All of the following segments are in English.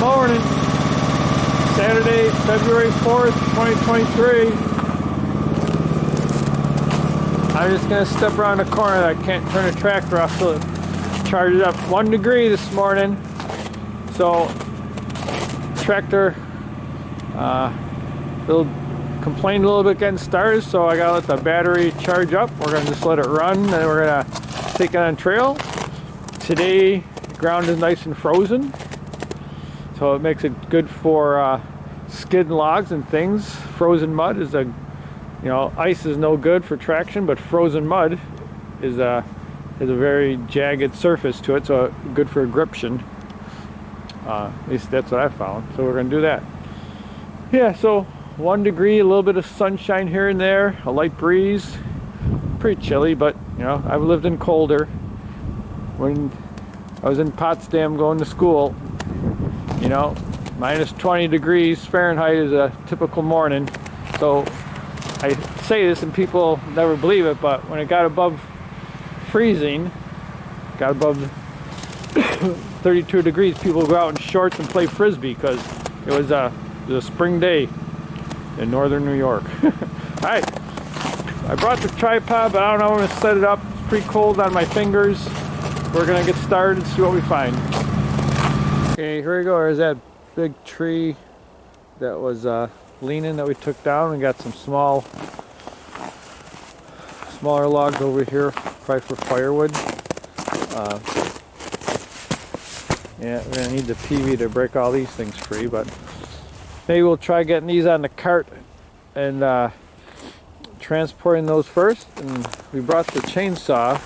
morning, Saturday, February 4th, 2023. I'm just going to step around the corner. I can't turn the tractor off till it charges up. 1 degree this morning. So, tractor complained a little bit getting started, so I got to let the battery charge up. We're going to just let it run, and then we're going to take it on trail. Today, the ground is nice and frozen, so it makes it good for skidding logs and things. Frozen mud is ice is no good for traction, but frozen mud is has a very jagged surface to it, so good for gription. At least that's what I found. So we're going to do that. Yeah, so 1 degree, a little bit of sunshine here and there, a light breeze. Pretty chilly, but I've lived in colder. When I was in Potsdam going to school, minus 20 degrees Fahrenheit is a typical morning. So I say this and people never believe it, but when it got above freezing, got above 32 degrees, people would go out in shorts and play frisbee because it was a spring day in northern New York. Alright, I brought the tripod, but I don't know when to set it up. It's pretty cold on my fingers. We're gonna get started and see what we find. Okay, here we go. There's that big tree that was leaning that we took down. We got some smaller logs over here, probably for firewood. Yeah, we're gonna need the PV to break all these things free, but maybe we'll try getting these on the cart and transporting those first. And we brought the chainsaw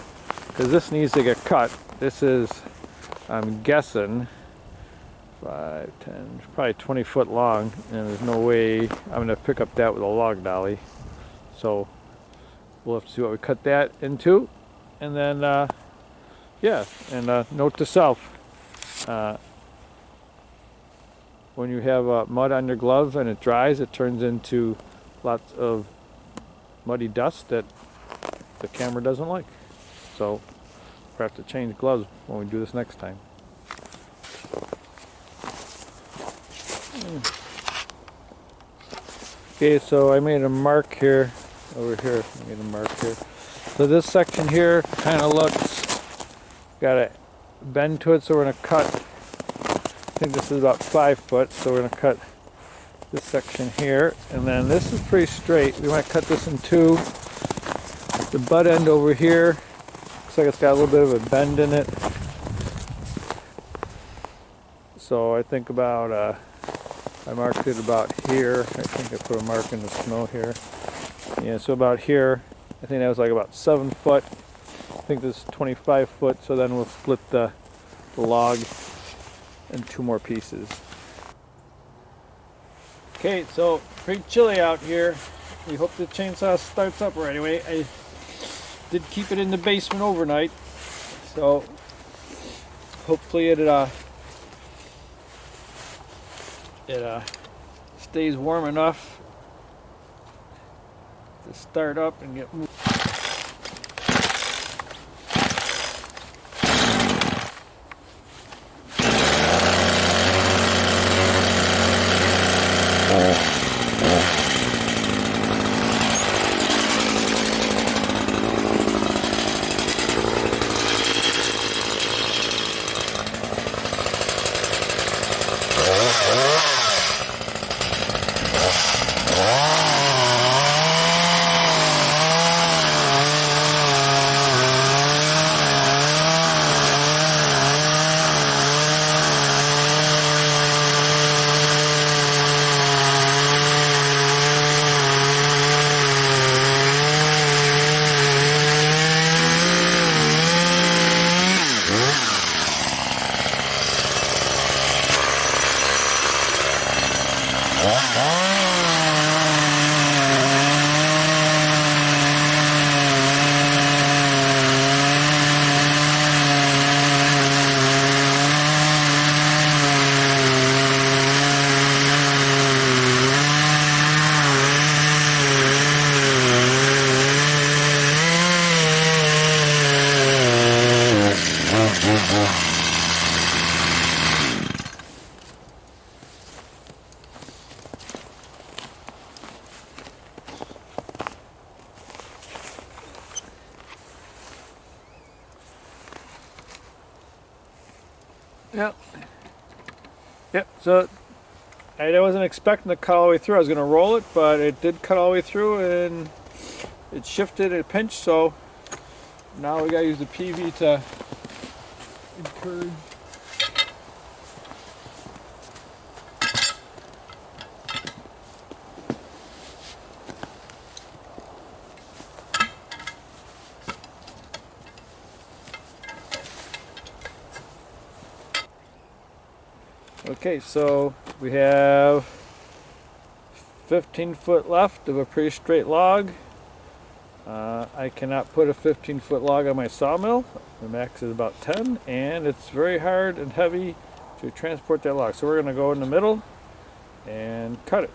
because this needs to get cut. This is, I'm guessing, 5, 10, probably 20 foot long, and there's no way I'm going to pick up that with a log dolly. So we'll have to see what we cut that into. And then, note to self, when you have mud on your glove and it dries, it turns into lots of muddy dust that the camera doesn't like. So we'll have to change gloves when we do this next time. Okay, so I made a mark here, over here. I made a mark here. So this section here kind of looks, got a bend to it, so we're going to cut, I think this is about 5 foot, so we're going to cut this section here, and then this is pretty straight. We want to cut this in two. The butt end over here looks like it's got a little bit of a bend in it, so I think about I marked it about here. I think I put a mark in the snow here. Yeah, so about here. I think that was like about 7 foot. I think this is 25 foot, so then we'll split the log in 2 more pieces. Okay, so pretty chilly out here. We hope the chainsaw starts up right away. I did keep it in the basement overnight, so hopefully it stays warm enough to start up and get moved. Yep. Yep. So I wasn't expecting to cut all the way through. I was going to roll it, but it did cut all the way through, and it shifted, it pinched, so now we got to use the PV to encourage. Okay, so we have 15 foot left of a pretty straight log. I cannot put a 15-foot log on my sawmill. The max is about 10, and it's very hard and heavy to transport that log. So we're going to go in the middle and cut it.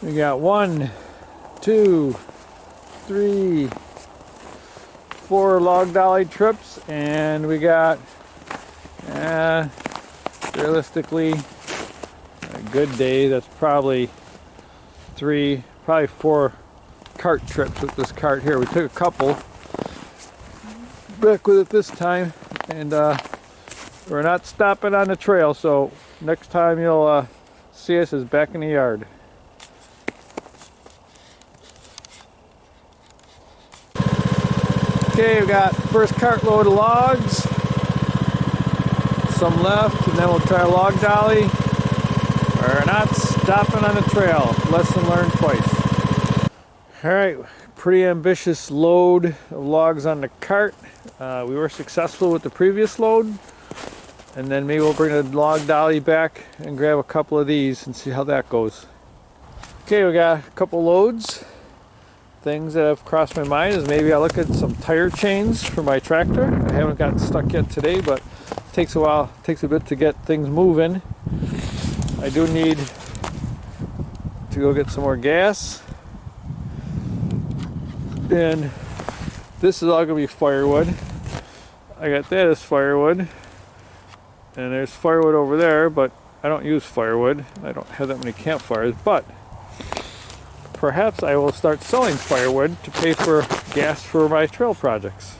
We got 1, 2, 3, 4 log dolly trips, and we got realistically a good day, that's probably 4 cart trips with this cart here. We took a couple back with it this time, and we're not stopping on the trail, so next time you'll see us is back in the yard. Okay, we got first cartload of logs, some left, and then we'll try a log dolly. We're not stopping on the trail. Lesson learned twice. Alright, pretty ambitious load of logs on the cart. We were successful with the previous load, and then maybe we'll bring the log dolly back and grab a couple of these and see how that goes. Okay, we got a couple loads. Things that have crossed my mind is maybe I look at some tire chains for my tractor. I haven't gotten stuck yet today, but it takes a while, it takes a bit to get things moving. I do need to go get some more gas. And this is all gonna be firewood. I got that as firewood. And there's firewood over there, but I don't use firewood. I don't have that many campfires, but perhaps I will start selling firewood to pay for gas for my trail projects.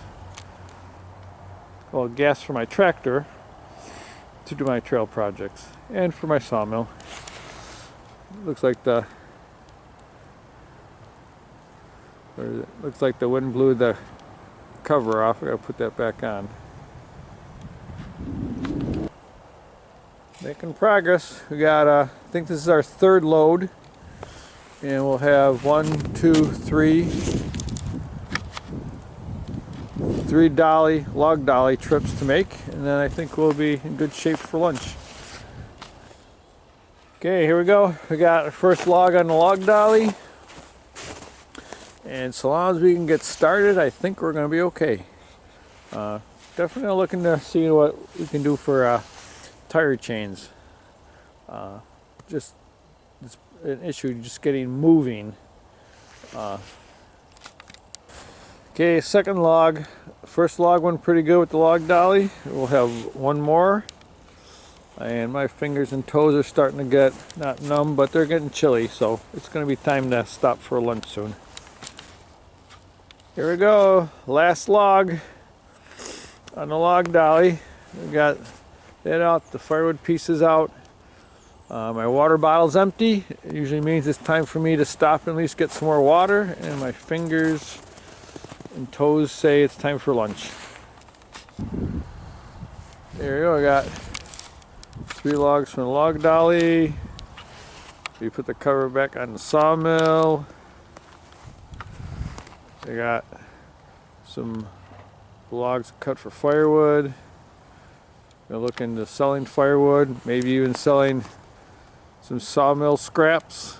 Well, gas for my tractor to do my trail projects and for my sawmill. Looks like the wind blew the cover off. I gotta put that back on. Making progress. We got I think this is our third load. And we'll have 1, 2, 3 log dolly trips to make, and then I think we'll be in good shape for lunch. Okay, here we go. We got our first log on the log dolly, and so long as we can get started, I think we're going to be okay. Definitely looking to see what we can do for tire chains. Just an issue just getting moving. Okay, second log. First log went pretty good with the log dolly. We'll have one more, and my fingers and toes are starting to get not numb, but they're getting chilly, so it's going to be time to stop for lunch soon. Here we go, last log on the log dolly. We got that out, the firewood pieces out. My water bottle's empty. It usually means it's time for me to stop and at least get some more water, and my fingers and toes say it's time for lunch. There you go, I got 3 logs from the log dolly, We put the cover back on the sawmill. I got some logs cut for firewood. Gonna look into selling firewood, maybe even selling some sawmill scraps.